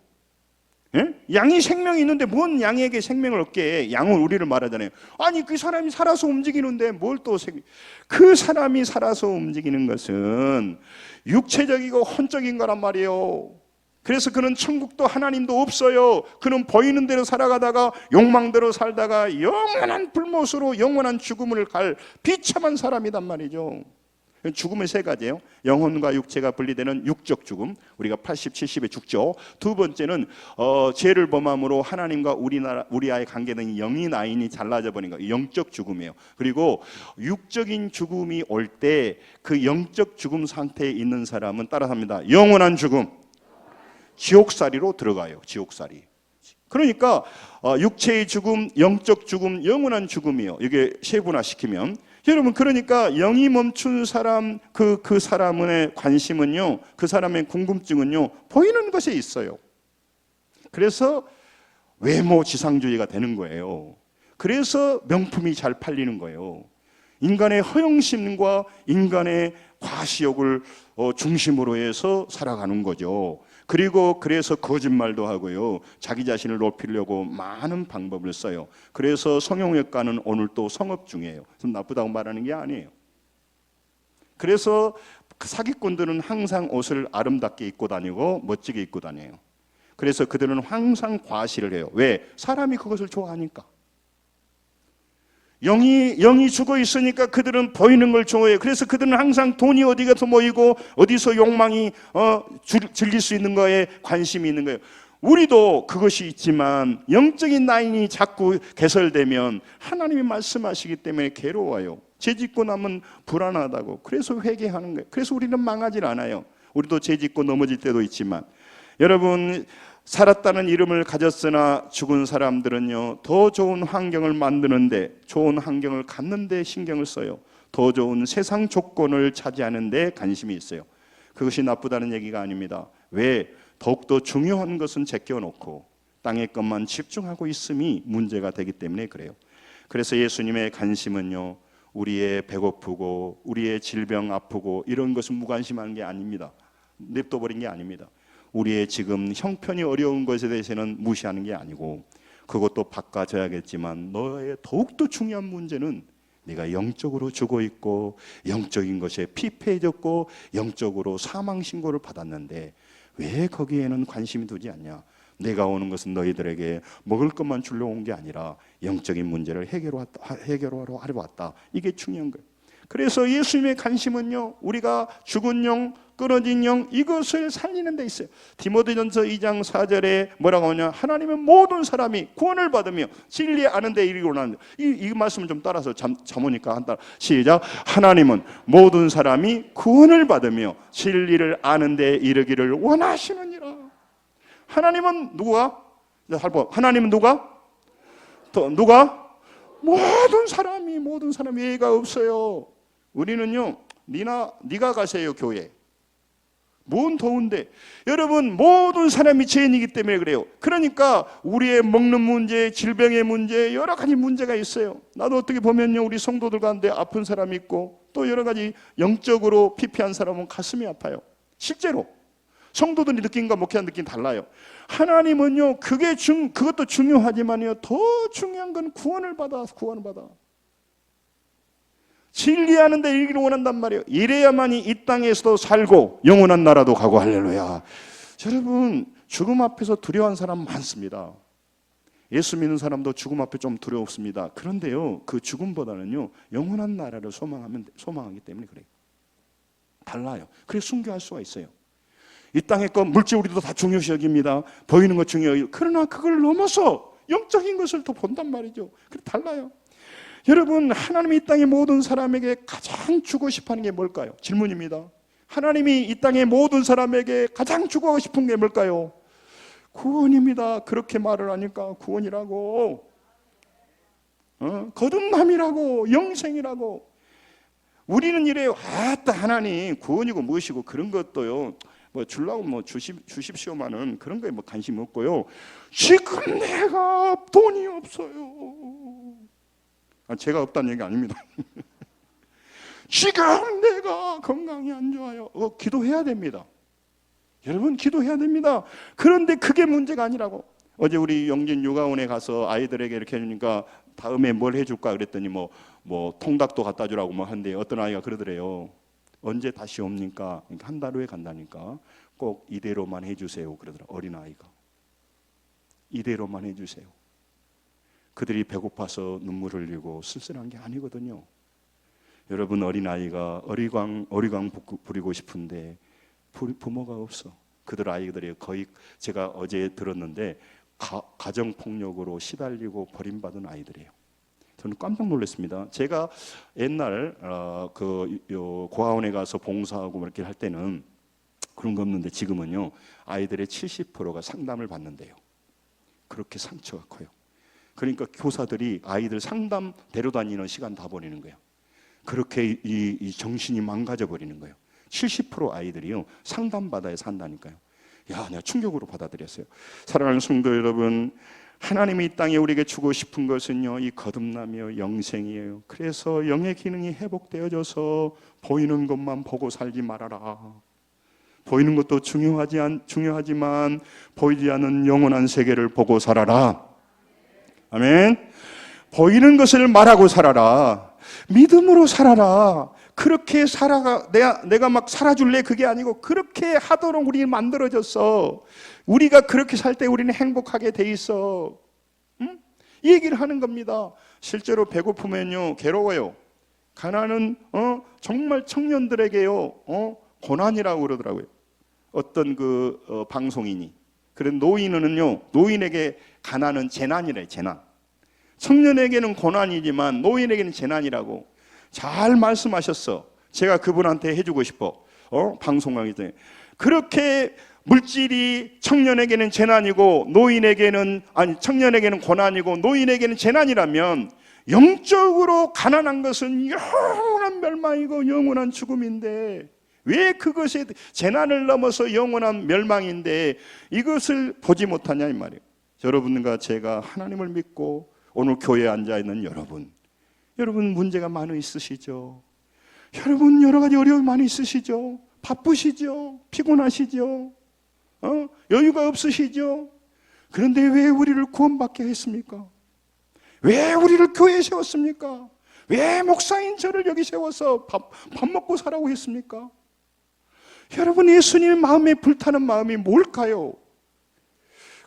예? 양이 생명이 있는데 뭔 양에게 생명을 얻게 해? 양은 우리를 말하잖아요. 아니 그 사람이 살아서 움직이는데 뭘 또 그 사람이 살아서 움직이는 것은 육체적이고 혼적인 거란 말이에요. 그래서 그는 천국도 하나님도 없어요. 그는 보이는 대로 살아가다가 욕망대로 살다가 영원한 불못으로 영원한 죽음을 갈 비참한 사람이란 말이죠. 죽음은 세 가지예요. 영혼과 육체가 분리되는 육적 죽음, 우리가 80, 70에 죽죠. 두 번째는 죄를 범함으로 하나님과 우리와의 관계는 영이 나인이 잘라져 버린 거, 영적 죽음이에요. 그리고 육적인 죽음이 올 때 그 영적 죽음 상태에 있는 사람은 따라서 합니다. 영원한 죽음, 지옥살이로 들어가요. 지옥살이. 그러니까 육체의 죽음, 영적 죽음, 영원한 죽음이요. 이게 세분화시키면 여러분 그러니까 영이 멈춘 사람 그 사람의 관심은요, 그 사람의 궁금증은요 보이는 것에 있어요. 그래서 외모 지상주의가 되는 거예요. 그래서 명품이 잘 팔리는 거예요. 인간의 허영심과 인간의 과시욕을 중심으로 해서 살아가는 거죠. 그리고 그래서 거짓말도 하고요. 자기 자신을 높이려고 많은 방법을 써요. 그래서 성형외과는 오늘 또 성업 중이에요. 좀 나쁘다고 말하는 게 아니에요. 그래서 사기꾼들은 항상 옷을 아름답게 입고 다니고 멋지게 입고 다녀요. 그래서 그들은 항상 과시를 해요. 왜? 사람이 그것을 좋아하니까. 영이 죽어 있으니까 그들은 보이는 걸 좋아해요. 그래서 그들은 항상 돈이 어디 가서 모이고 어디서 욕망이 즐길 수 있는 거에 관심이 있는 거예요. 우리도 그것이 있지만 영적인 라인이 자꾸 개설되면 하나님이 말씀하시기 때문에 괴로워요. 죄짓고 나면 불안하다고. 그래서 회개하는 거예요. 그래서 우리는 망하질 않아요. 우리도 죄짓고 넘어질 때도 있지만 여러분 살았다는 이름을 가졌으나 죽은 사람들은요 더 좋은 환경을 만드는데, 좋은 환경을 갖는데 신경을 써요. 더 좋은 세상 조건을 차지하는 데 관심이 있어요. 그것이 나쁘다는 얘기가 아닙니다. 왜? 더욱더 중요한 것은 제껴놓고 땅의 것만 집중하고 있음이 문제가 되기 때문에 그래요. 그래서 예수님의 관심은요 우리의 배고프고 우리의 질병 아프고 이런 것은 무관심한 게 아닙니다. 냅둬버린 게 아닙니다. 우리의 지금 형편이 어려운 것에 대해서는 무시하는 게 아니고 그것도 바꿔줘야겠지만 너의 더욱더 중요한 문제는 네가 영적으로 죽어 있고 영적인 것에 피폐해졌고 영적으로 사망 신고를 받았는데 왜 거기에는 관심이 두지 않냐? 내가 오는 것은 너희들에게 먹을 것만 주려 온 게 아니라 영적인 문제를 해결하러 왔다. 이게 중요한 거예요. 그래서 예수님의 관심은요 우리가 죽은 영, 끊어진 영 이것을 살리는 데 있어요. 디모데전서 2장 4절에 뭐라고 하냐? 하나님은 모든 사람이 구원을 받으며 진리에 아는 데 이르기로 하는데 이 말씀을 좀 따라서 잠오니까 한다. 시작. 하나님은 모든 사람이 구원을 받으며 진리를 아는 데 이르기를 원하시느니라. 하나님은 누가? 하나님은 누가? 누가? 모든 사람이 예가 없어요. 우리는요 네가 가세요 교회. 뭔 더운데. 여러분 모든 사람이 죄인이기 때문에 그래요. 그러니까 우리의 먹는 문제, 질병의 문제, 여러 가지 문제가 있어요. 나도 어떻게 보면요 우리 성도들 가운데 아픈 사람이 있고 또 여러 가지 영적으로 피폐한 사람은 가슴이 아파요. 실제로 성도들이 느낀 거 목회자 느낀 달라요. 하나님은요, 그것도 중요하지만요, 더 중요한 건 구원을 받아. 진리하는 데 이르기를 원한단 말이에요. 이래야만이 이 땅에서도 살고 영원한 나라도 가고. 할렐루야. 여러분, 죽음 앞에서 두려워하는 사람 많습니다. 예수 믿는 사람도 죽음 앞에 좀 두려웠습니다. 그런데요, 그 죽음보다는요, 영원한 나라를 소망하기 때문에 그래요. 달라요. 그래서 순교할 수가 있어요. 이 땅의 것, 물질 우리도 다 중요시 여깁니다. 보이는 것 중요해요. 그러나 그걸 넘어서 영적인 것을 더 본단 말이죠. 그래 달라요. 여러분, 하나님이 이 땅의 모든 사람에게 가장 주고 싶어하는 게 뭘까요? 질문입니다. 하나님이 이 땅의 모든 사람에게 가장 주고 싶은 게 뭘까요? 구원입니다. 그렇게 말을 하니까 구원이라고, 거듭남이라고, 영생이라고. 우리는 이래요. 아따, 하나님 구원이고 무엇이고 그런 것도요, 뭐 주려고 뭐 주십시오만은 그런 거에 뭐 관심 없고요. 지금 내가 돈이 없어요. 제가 없다는 얘기 아닙니다. 지금 내가 건강이 안 좋아요. 기도해야 됩니다. 여러분, 기도해야 됩니다. 그런데 그게 문제가 아니라고. 어제 우리 영진 육아원에 가서 아이들에게 이렇게 해주니까 다음에 뭘 해줄까 그랬더니 뭐 통닭도 갖다 주라고 뭐 한데, 어떤 아이가 그러더래요. 언제 다시 옵니까? 그러니까 한 달 후에 간다니까 꼭 이대로만 해주세요 그러더라. 어린아이가 이대로만 해주세요. 그들이 배고파서 눈물 흘리고 쓸쓸한 게 아니거든요. 여러분, 어린아이가 어리광 부리고 싶은데 부모가 없어. 그들 아이들이 거의, 제가 어제 들었는데 가정폭력으로 시달리고 버림받은 아이들이에요. 저는 깜짝 놀랐습니다. 제가 옛날 고아원에 가서 봉사하고 이렇게 할 때는 그런 거 없는데, 지금은요 아이들의 70%가 상담을 받는데요. 그렇게 상처가 커요. 그러니까 교사들이 아이들 상담 데려다니는 시간 다 버리는 거예요. 그렇게 이 정신이 망가져 버리는 거예요. 70% 아이들이요 상담받아야 산다니까요. 야, 내가 충격으로 받아들였어요. 사랑하는 성도 여러분, 하나님이 이 땅에 우리에게 주고 싶은 것은요, 이 거듭남이요, 영생이에요. 그래서 영의 기능이 회복되어져서 보이는 것만 보고 살지 말아라. 보이는 것도 중요하지만 보이지 않는 영원한 세계를 보고 살아라. 아멘. 보이는 것을 말하고 살아라. 믿음으로 살아라. 그렇게 살아가, 내가 막 살아줄래 그게 아니고 그렇게 하도록 우리 만들어졌어. 우리가 그렇게 살 때 우리는 행복하게 돼 있어. 응? 이 얘기를 하는 겁니다. 실제로 배고프면요 괴로워요. 가난은 정말 청년들에게요 고난이라고 그러더라고요. 어떤 방송인이. 그런 노인에게 가난은 재난이래. 재난. 청년에게는 고난이지만 노인에게는 재난이라고 잘 말씀하셨어. 제가 그분한테 해주고 싶어. 방송 강의 때 그렇게 물질이 청년에게는 재난이고 청년에게는 고난이고 노인에게는 재난이라면, 영적으로 가난한 것은 영원한 멸망이고 영원한 죽음인데, 왜 그것이 재난을 넘어서 영원한 멸망인데 이것을 보지 못하냐 이 말이에요. 여러분과 제가 하나님을 믿고 오늘 교회에 앉아있는 여러분 문제가 많이 있으시죠? 여러분 여러 가지 어려움이 많이 있으시죠? 바쁘시죠? 피곤하시죠? 여유가 없으시죠? 그런데 왜 우리를 구원받게 했습니까? 왜 우리를 교회에 세웠습니까? 왜 목사인 저를 여기 세워서 밥 먹고 살라고 했습니까? 여러분, 예수님의 마음에 불타는 마음이 뭘까요?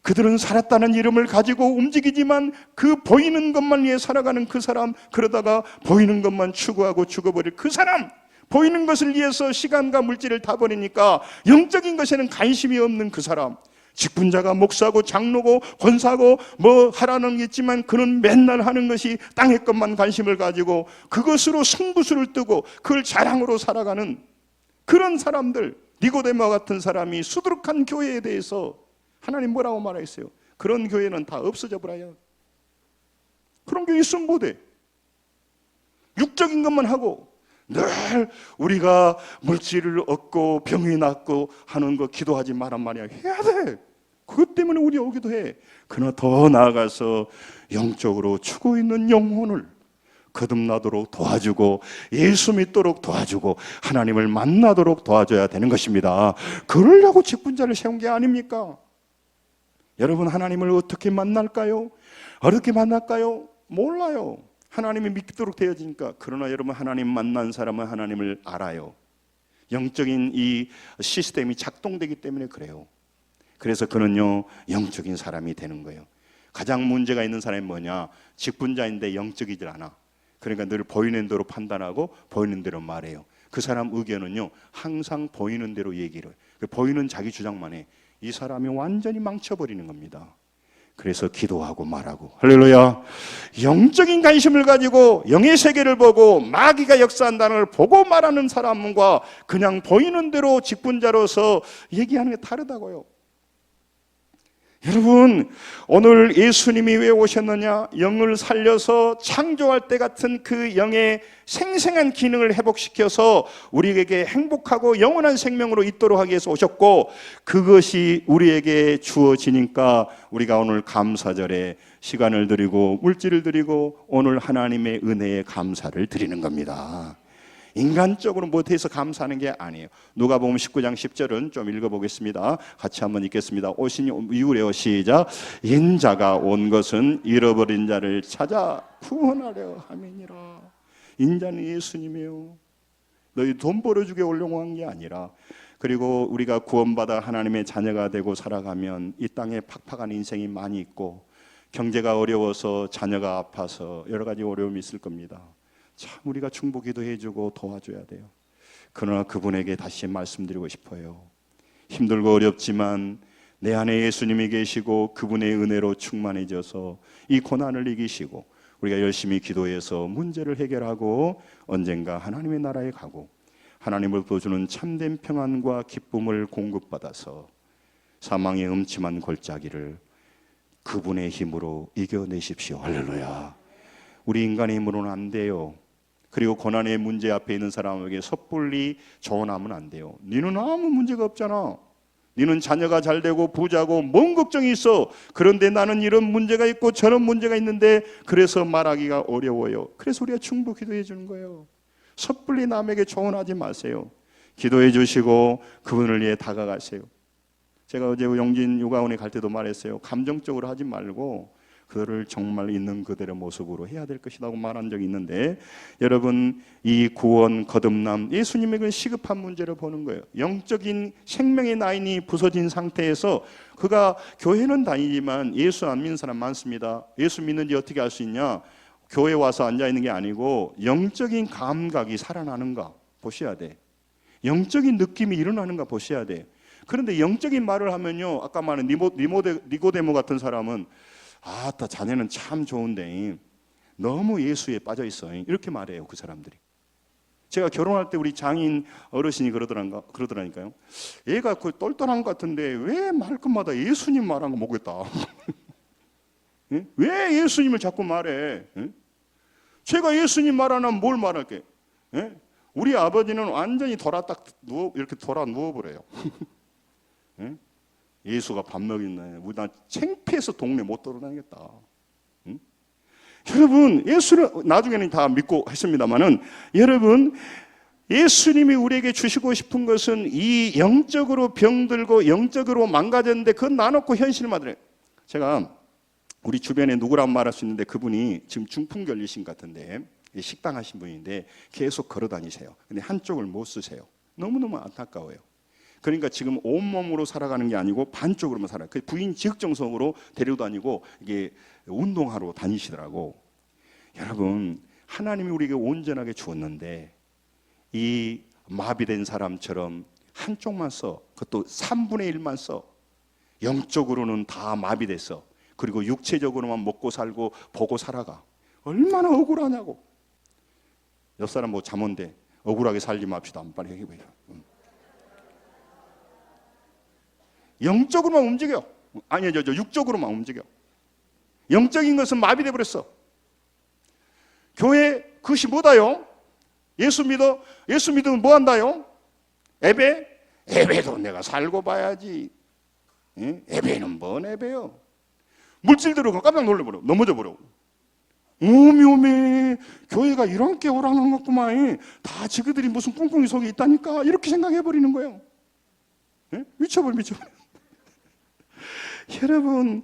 그들은 살았다는 이름을 가지고 움직이지만 그 보이는 것만 위해 살아가는 그 사람, 그러다가 보이는 것만 추구하고 죽어버릴 그 사람, 보이는 것을 위해서 시간과 물질을 다 버리니까 영적인 것에는 관심이 없는 그 사람, 직분자가 목사고 장로고 권사고 뭐 하라는 게 있지만 그는 맨날 하는 것이 땅의 것만 관심을 가지고 그것으로 승부수를 뜨고 그걸 자랑으로 살아가는 그런 사람들, 니고데모와 같은 사람이 수두룩한 교회에 대해서 하나님 뭐라고 말했어요? 그런 교회는 다 없어져 버려야. 그런 교회 있으면 못해. 육적인 것만 하고 늘 우리가 물질을 얻고 병이 낫고 하는 거 기도하지 마란 말이야. 해야 돼. 그것 때문에 우리 오기도 해. 그러나 더 나아가서 영적으로 추고 있는 영혼을, 거듭나도록 도와주고 예수 믿도록 도와주고 하나님을 만나도록 도와줘야 되는 것입니다. 그러려고 직분자를 세운 게 아닙니까? 여러분, 하나님을 어떻게 만날까요? 어떻게 만날까요? 몰라요. 하나님이 믿도록 되어지니까. 그러나 여러분, 하나님 만난 사람은 하나님을 알아요. 영적인 이 시스템이 작동되기 때문에 그래요. 그래서 그는요, 영적인 사람이 되는 거예요. 가장 문제가 있는 사람이 뭐냐? 직분자인데 영적이질 않아. 그러니까 늘 보이는 대로 판단하고 보이는 대로 말해요. 그 사람 의견은요, 항상 보이는 대로 얘기를 해요. 보이는 자기 주장만 해. 이 사람이 완전히 망쳐버리는 겁니다. 그래서 기도하고 말하고, 할렐루야. 영적인 관심을 가지고 영의 세계를 보고 마귀가 역사한다는 걸 보고 말하는 사람과 그냥 보이는 대로 직분자로서 얘기하는 게 다르다고요. 여러분, 오늘 예수님이 왜 오셨느냐? 영을 살려서 창조할 때 같은 그 영의 생생한 기능을 회복시켜서 우리에게 행복하고 영원한 생명으로 있도록 하기 위해서 오셨고, 그것이 우리에게 주어지니까 우리가 오늘 감사절에 시간을 드리고 물질을 드리고 오늘 하나님의 은혜에 감사를 드리는 겁니다. 인간적으로 못해서 감사하는 게 아니에요. 누가복음 19장 10절은 좀 읽어보겠습니다. 같이 한번 읽겠습니다. 오신 이후에요. 시작. 인자가 온 것은 잃어버린 자를 찾아 구원하려 함이니라. 인자는 예수님이에요. 너희 돈 벌어주게 오려고 한 게 아니라, 그리고 우리가 구원받아 하나님의 자녀가 되고 살아가면 이 땅에 팍팍한 인생이 많이 있고 경제가 어려워서 자녀가 아파서 여러 가지 어려움이 있을 겁니다. 참 우리가 충복기도 해주고 도와줘야 돼요. 그러나 그분에게 다시 말씀드리고 싶어요. 힘들고 어렵지만 내 안에 예수님이 계시고 그분의 은혜로 충만해져서 이 고난을 이기시고 우리가 열심히 기도해서 문제를 해결하고 언젠가 하나님의 나라에 가고 하나님으로부터 주는 참된 평안과 기쁨을 공급받아서 사망의 음침한 골짜기를 그분의 힘으로 이겨내십시오. 할렐루야. 우리 인간의 힘으로는 안 돼요. 그리고 고난의 문제 앞에 있는 사람에게 섣불리 조언하면 안 돼요. 너는 아무 문제가 없잖아. 너는 자녀가 잘 되고 부자고 뭔 걱정이 있어. 그런데 나는 이런 문제가 있고 저런 문제가 있는데 그래서 말하기가 어려워요. 그래서 우리가 충분히 기도해 주는 거예요. 섣불리 남에게 조언하지 마세요. 기도해 주시고 그분을 위해 다가가세요. 제가 어제 영진 요가원에 갈 때도 말했어요. 감정적으로 하지 말고 그를 정말 있는 그대로 모습으로 해야 될 것이라고 말한 적이 있는데, 여러분, 이 구원, 거듭남, 예수님에게 시급한 문제를 보는 거예요. 영적인 생명의 라인이 부서진 상태에서 그가 교회는 다니지만 예수 안 믿는 사람 많습니다. 예수 믿는지 어떻게 알 수 있냐? 교회 와서 앉아있는 게 아니고 영적인 감각이 살아나는가 보셔야 돼. 영적인 느낌이 일어나는가 보셔야 돼. 그런데 영적인 말을 하면요, 아까 말한 니고데모 같은 사람은 아따 자네는 참 좋은데 너무 예수에 빠져 있어, 이렇게 말해요. 그 사람들이. 제가 결혼할 때 우리 장인 어르신이 그러더라니까요. 얘가 그 똘똘한 것 같은데 왜 말끝마다 예수님 말한 거 모르겠다. 왜 예수님을 자꾸 말해? 제가 예수님 말하면 뭘 말할게? 우리 아버지는 완전히 이렇게 돌아 누워버려요. 예수가 밥 먹이네. 나 창피해서 동네 못 돌아다니겠다. 응? 여러분, 예수를 나중에는 다 믿고 했습니다만은, 여러분, 예수님이 우리에게 주시고 싶은 것은 이 영적으로 병들고 영적으로 망가졌는데 그건 나놓고 현실을 만들어요. 제가 우리 주변에 누구라고 말할 수 있는데 그분이 지금 중풍결리신 것 같은데 식당 하신 분인데 계속 걸어 다니세요. 근데 한쪽을 못 쓰세요. 너무너무 안타까워요. 그러니까 지금 온몸으로 살아가는 게 아니고 반쪽으로만 살아요. 그 부인 지극정성으로 데리고 다니고 이게 운동하러 다니시더라고. 여러분, 하나님이 우리에게 온전하게 주었는데 이 마비된 사람처럼 한쪽만 써. 그것도 3분의 1만 써. 영적으로는 다 마비됐어. 그리고 육체적으로만 먹고 살고 보고 살아가. 얼마나 억울하냐고. 옆 사람 뭐 잠온데 억울하게 살지 맙시다. 빨리 해보세요. 영적으로만 움직여. 아니요, 육적으로만 움직여. 영적인 것은 마비돼 버렸어. 교회 그것이 뭐다요? 예수 믿으면 뭐 한다요? 예배도 내가 살고 봐야지. 예배는 뭔 예배요? 물질 들어가 깜짝 놀라버려. 넘어져 버려. 오묘매 교회가 이런 게 오라는 것구만. 다 지그들이 무슨 꿍꿍이 속에 있다니까. 이렇게 생각해버리는 거예요. 예? 미쳐버려. 여러분,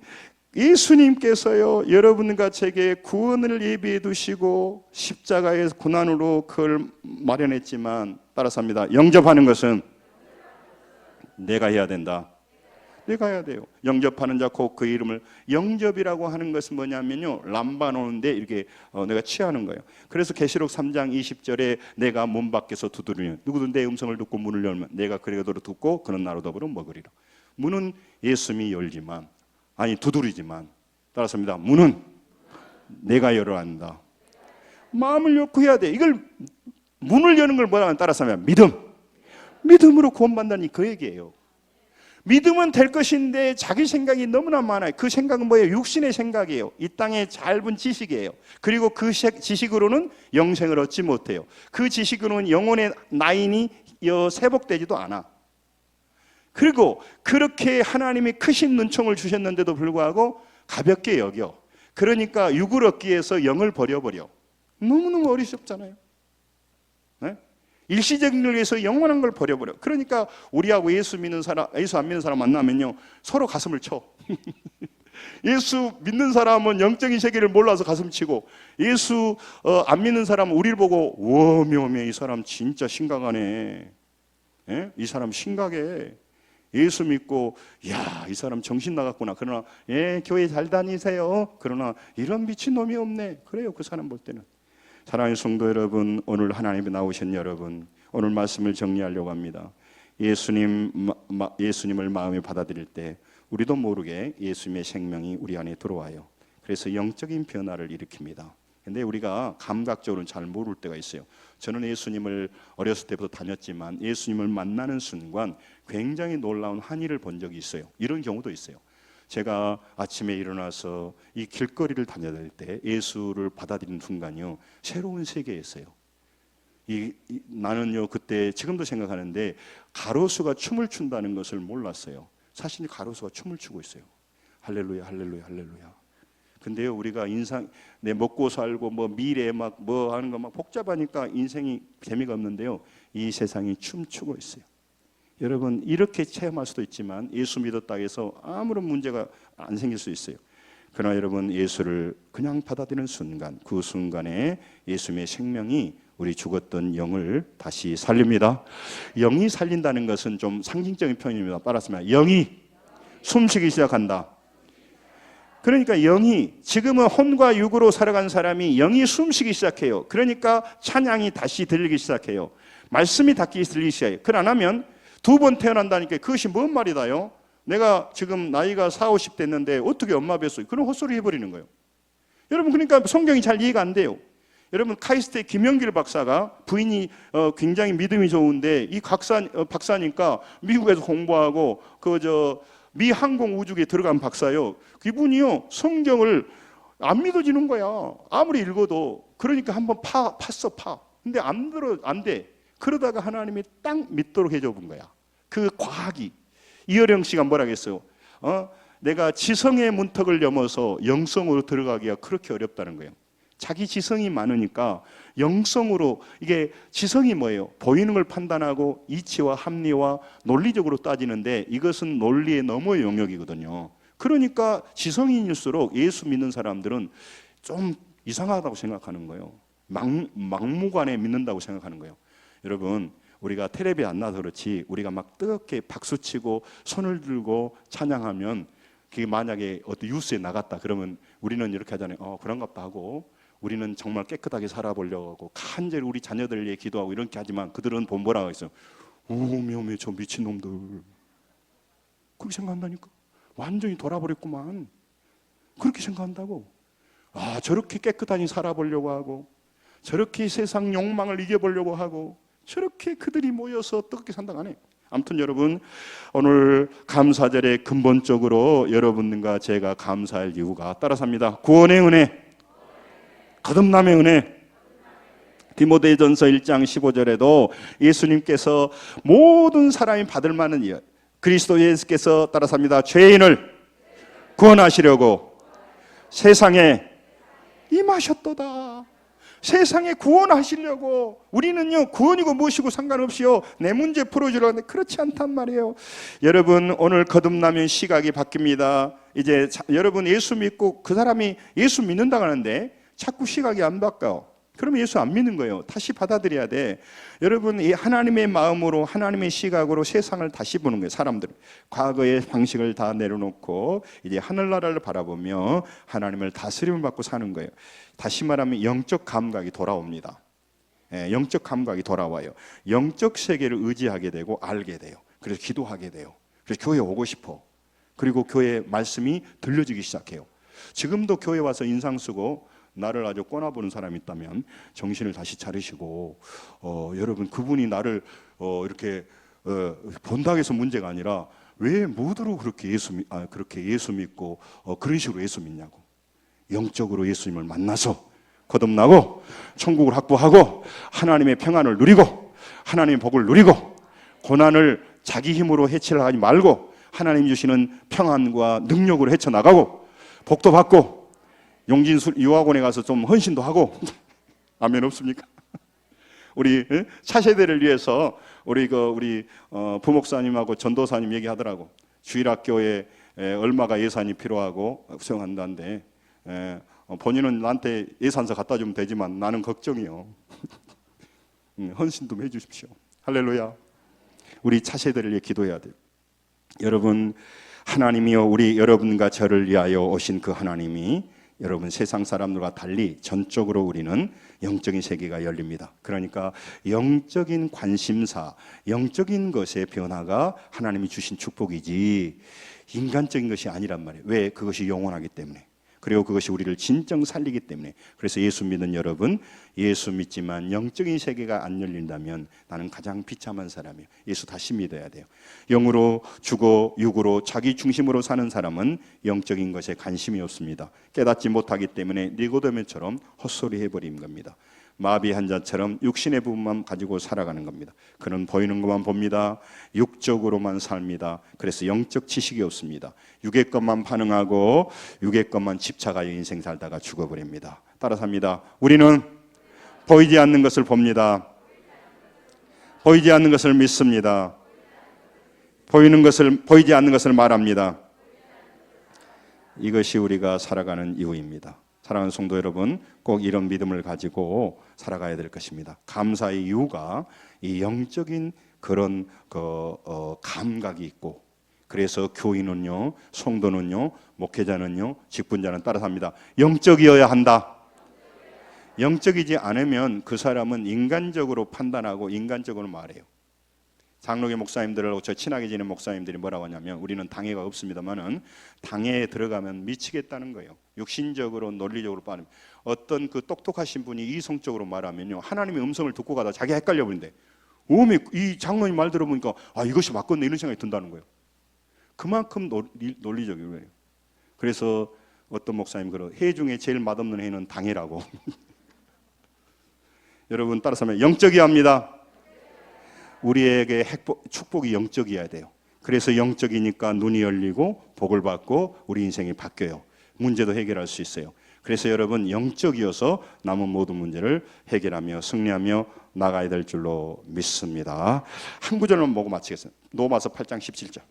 예수님께서요, 여러분과 제게 구원을 예비해 두시고 십자가의 고난으로 그걸 마련했지만, 따라서 합니다. 영접하는 것은 내가 해야 된다. 내가 해야 돼요. 영접하는 자 곧 그 이름을. 영접이라고 하는 것은 뭐냐면요, 람바 노는데 이렇게 내가 취하는 거예요. 그래서 계시록 3장 20절에 내가 문 밖에서 두드리니 누구든 내 음성을 듣고 문을 열면 내가 그에게로 듣고 그는 나로 더불어 먹으리라. 문은 예수님이 열지만, 아니 두드리지만, 따라서 합니다. 문은 내가 열어야 한다. 마음을 열고 해야 돼. 이걸 문을 여는 걸 뭐라고 하면, 따라서 하면 믿음으로 구원받는다니 그 얘기예요. 믿으면 될 것인데 자기 생각이 너무나 많아요. 그 생각은 뭐예요? 육신의 생각이에요. 이 땅의 짧은 지식이에요. 그리고 그 지식으로는 영생을 얻지 못해요. 그 지식으로는 영혼의 라인이 회복되지도 않아. 그리고 그렇게 하나님이 크신 눈총을 주셨는데도 불구하고 가볍게 여겨. 그러니까 육을 얻기 위해서 영을 버려버려. 너무너무 어리석잖아요. 네? 일시적인 걸 위해서 영원한 걸 버려버려. 그러니까 우리하고 예수 믿는 사람, 예수 안 믿는 사람 만나면요, 서로 가슴을 쳐. 예수 믿는 사람은 영적인 세계를 몰라서 가슴 치고, 예수 안 믿는 사람은 우리를 보고 워묘묘 이 사람 진짜 심각하네. 예? 이 사람 심각해. 예수 믿고 야, 이 사람 정신 나갔구나. 그러나 예, 교회 잘 다니세요. 그러나 이런 미친놈이 없네. 그래요, 그 사람 볼 때는. 사랑하는 성도 여러분, 오늘 하나님이 나오신 여러분, 오늘 말씀을 정리하려고 합니다. 예수님을 마음에 받아들일 때 우리도 모르게 예수님의 생명이 우리 안에 들어와요. 그래서 영적인 변화를 일으킵니다. 근데 우리가 감각적으로는 잘 모를 때가 있어요. 저는 예수님을 어렸을 때부터 다녔지만 예수님을 만나는 순간 굉장히 놀라운 환희를 본 적이 있어요. 이런 경우도 있어요. 제가 아침에 일어나서 이 길거리를 다녀들 때 예수를 받아들이는 순간이요, 새로운 세계였어요. 나는요, 그때 지금도 생각하는데 가로수가 춤을 춘다는 것을 몰랐어요. 사실 가로수가 춤을 추고 있어요. 할렐루야, 할렐루야, 할렐루야. 근데요, 우리가 내 먹고 살고 뭐 미래 막 뭐 하는 거 막 복잡하니까 인생이 재미가 없는데요, 이 세상이 춤추고 있어요. 여러분, 이렇게 체험할 수도 있지만 예수 믿었다 해서 아무런 문제가 안 생길 수 있어요. 그러나 여러분, 예수를 그냥 받아들이는 순간, 그 순간에 예수님의 생명이 우리 죽었던 영을 다시 살립니다. 영이 살린다는 것은 좀 상징적인 표현입니다. 따라서 영이 숨쉬기 시작한다. 그러니까 영이, 지금은 혼과 육으로 살아간 사람이 영이 숨쉬기 시작해요. 그러니까 찬양이 다시 들리기 시작해요. 말씀이 다시 들리기 시작해요. 그걸 안 하면 두 번 태어난다니까 그것이 뭔 말이다요? 내가 지금 나이가 40, 50 됐는데 어떻게 엄마 뵀어요? 그런 헛소리 해버리는 거예요. 여러분, 그러니까 성경이 잘 이해가 안 돼요. 여러분, 카이스트의 김영길 박사가, 부인이 굉장히 믿음이 좋은데 이 박사니까 미국에서 공부하고 미 항공우주계에 들어간 박사요. 그분이요, 성경을 안 믿어지는 거야. 아무리 읽어도. 그러니까 한번 팠어. 근데 안 돼. 그러다가 하나님이 딱 믿도록 해줘 본 거야. 그 과학이. 이어령 씨가 뭐라 했어요? 내가 지성의 문턱을 넘어서 영성으로 들어가기가 그렇게 어렵다는 거예요. 자기 지성이 많으니까 영성으로, 이게 지성이 뭐예요? 보이는 걸 판단하고 이치와 합리와 논리적으로 따지는데 이것은 논리의 너머의 영역이거든요. 그러니까 지성인일수록 예수 믿는 사람들은 좀 이상하다고 생각하는 거예요. 막무가내 믿는다고 생각하는 거예요. 여러분, 우리가 텔레비에 안 나서 그렇지 우리가 막 뜨겁게 박수치고 손을 들고 찬양하면, 그게 만약에 어떤 뉴스에 나갔다 그러면 우리는 이렇게 하잖아요. 그런갑다 하고, 우리는 정말 깨끗하게 살아보려고 하고 간절히 우리 자녀들 위해 기도하고 이렇게 하지만 그들은 뭐라고 했어요? 오메오메 저 미친놈들. 그렇게 생각한다니까. 완전히 돌아버렸구만. 그렇게 생각한다고. 저렇게 깨끗하게 살아보려고 하고, 저렇게 세상 욕망을 이겨보려고 하고, 저렇게 그들이 모여서 어떻게 산다고 하네. 아무튼 여러분, 오늘 감사절에 근본적으로 여러분과 제가 감사할 이유가, 따라서 합니다. 구원의 은혜, 거듭남의 은혜. 디모데전서 1장 15절에도 예수님께서 모든 사람이 받을 만한 그리스도 예수께서, 따라서 합니다, 죄인을 구원하시려고 세상에 임하셨도다. 세상에 구원하시려고. 우리는요, 구원이고 무엇이고 상관없이요, 내 문제 풀어주려고 하는데 그렇지 않단 말이에요. 여러분, 오늘 거듭나면 시각이 바뀝니다. 이제 여러분 예수 믿고 그 사람이 예수 믿는다고 하는데 자꾸 시각이 안 바뀌어. 그러면 예수 안 믿는 거예요. 다시 받아들여야 돼. 여러분, 이 하나님의 마음으로, 하나님의 시각으로 세상을 다시 보는 거예요. 사람들 과거의 방식을 다 내려놓고 이제 하늘나라를 바라보며 하나님을 다스림을 받고 사는 거예요. 다시 말하면 영적 감각이 돌아옵니다. 영적 감각이 돌아와요. 영적 세계를 의지하게 되고 알게 돼요. 그래서 기도하게 돼요. 그래서 교회 오고 싶어. 그리고 교회 말씀이 들려지기 시작해요. 지금도 교회 와서 인상 쓰고 나를 아주 꼬나보는 사람이 있다면 정신을 다시 차리시고, 여러분, 그분이 나를 이렇게 본다고 해서 문제가 아니라 왜 모두로 그렇게 예수 믿고 그런 식으로 예수 믿냐고. 영적으로 예수님을 만나서 거듭나고 천국을 확보하고 하나님의 평안을 누리고 하나님의 복을 누리고 고난을 자기 힘으로 해치려고 하지 말고 하나님 주시는 평안과 능력으로 헤쳐나가고 복도 받고 용진술 유학원에 가서 좀 헌신도 하고 아멘 없습니까? 우리 차세대를 위해서 우리 부목사님하고 전도사님 얘기하더라고. 주일학교에 얼마가 예산이 필요하고 수용한다는데 본인은 나한테 예산서 갖다 주면 되지만 나는 걱정이요. 헌신 좀 해주십시오. 할렐루야. 우리 차세대를 위해 기도해야 돼요. 여러분, 하나님이요, 우리 여러분과 저를 위하여 오신 그 하나님이 여러분 세상 사람들과 달리 전적으로 우리는 영적인 세계가 열립니다. 그러니까 영적인 관심사, 영적인 것의 변화가 하나님이 주신 축복이지 인간적인 것이 아니란 말이에요. 왜? 그것이 영원하기 때문에. 그리고 그것이 우리를 진정 살리기 때문에. 그래서 예수 믿는 여러분, 예수 믿지만 영적인 세계가 안 열린다면 나는 가장 비참한 사람이에요. 예수 다시 믿어야 돼요. 영으로 죽어 육으로 자기 중심으로 사는 사람은 영적인 것에 관심이 없습니다. 깨닫지 못하기 때문에 니고데모처럼 헛소리 해버린 겁니다. 마비 환자처럼 육신의 부분만 가지고 살아가는 겁니다. 그는 보이는 것만 봅니다. 육적으로만 삽니다. 그래서 영적 지식이 없습니다. 육의 것만 반응하고 육의 것만 집착하여 인생 살다가 죽어버립니다. 따라서 합니다. 우리는 보이지 않는 것을 봅니다. 보이지 않는 것을 믿습니다. 보이지 않는 것을 말합니다. 이것이 우리가 살아가는 이유입니다. 사랑하는 성도 여러분, 꼭 이런 믿음을 가지고 살아가야 될 것입니다. 감사의 이유가 이 영적인 그런 감각이 있고, 그래서 교인은요, 성도는요, 목회자는요, 직분자는 따라서 합니다. 영적이어야 한다. 영적이지 않으면 그 사람은 인간적으로 판단하고 인간적으로 말해요. 장로교 목사님들하고 저 친하게 지내는 목사님들이 뭐라고 하냐면, 우리는 당회가 없습니다만은 당회에 들어가면 미치겠다는 거예요. 육신적으로 논리적으로 빠르면 어떤 그 똑똑하신 분이 이성적으로 말하면요, 하나님의 음성을 듣고 가다 자기가 헷갈려 버린대. 오메 이 장로님 말 들어보니까 이것이 맞겠네 이런 생각이 든다는 거예요. 그만큼 논리적이에요. 그래서 어떤 목사님 그러 해 중에 제일 맛없는 해는 당회라고. 여러분 따라서 하면 영적이어야 합니다. 우리에게 축복이 영적이어야 돼요. 그래서 영적이니까 눈이 열리고 복을 받고 우리 인생이 바뀌어요. 문제도 해결할 수 있어요. 그래서 여러분 영적이어서 남은 모든 문제를 해결하며 승리하며 나가야 될 줄로 믿습니다. 한 구절만 보고 마치겠습니다. 로마서 8장 17절.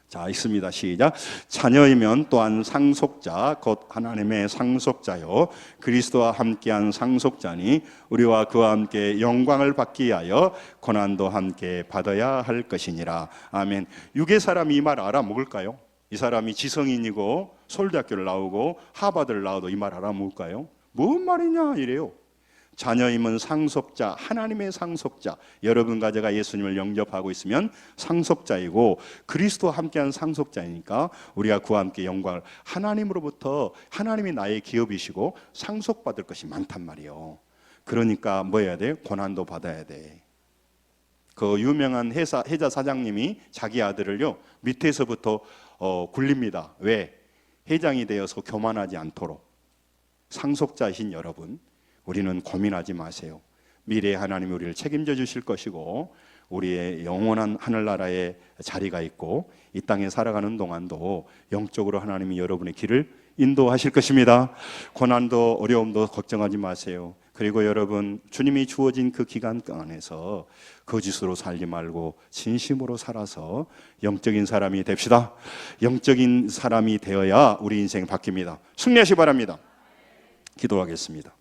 자, 있습니다. 시작. 자녀이면 또한 상속자 곧 하나님의 상속자요 그리스도와 함께한 상속자니 우리와 그와 함께 영광을 받기 위하여 고난도 함께 받아야 할 것이니라. 아멘. 육의 사람이 이 말 알아먹을까요? 이 사람이 지성인이고 서울대학교를 나오고 하버드를 나와도 이 말 알아먹을까요? 뭔 말이냐 이래요. 자녀임은 상속자, 하나님의 상속자. 여러분과 제가 예수님을 영접하고 있으면 상속자이고 그리스도와 함께한 상속자이니까 우리가 그와 함께 영광을, 하나님으로부터 사람이 나의 기업이시고 상속받을 것이 많단 말이에요. 그러니까 뭐 해야 돼? 고난도 받아야 돼. 그 유명한 해자 사장님이 자기 아들을요 밑에서부터 굴립니다. 왜? 회장이 되어서 교만하지 않도록. 상속자이신 여러분, 우리는 고민하지 마세요. 미래에 하나님이 우리를 책임져 주실 것이고 우리의 영원한 하늘나라에 자리가 있고 이 땅에 살아가는 동안도 영적으로 하나님이 여러분의 길을 인도하실 것입니다. 고난도 어려움도 걱정하지 마세요. 그리고 여러분, 주님이 주어진 그 기간 안에서 거짓으로 살지 말고 진심으로 살아서 영적인 사람이 됩시다. 영적인 사람이 되어야 우리 인생 바뀝니다. 승리하시 바랍니다. 기도하겠습니다.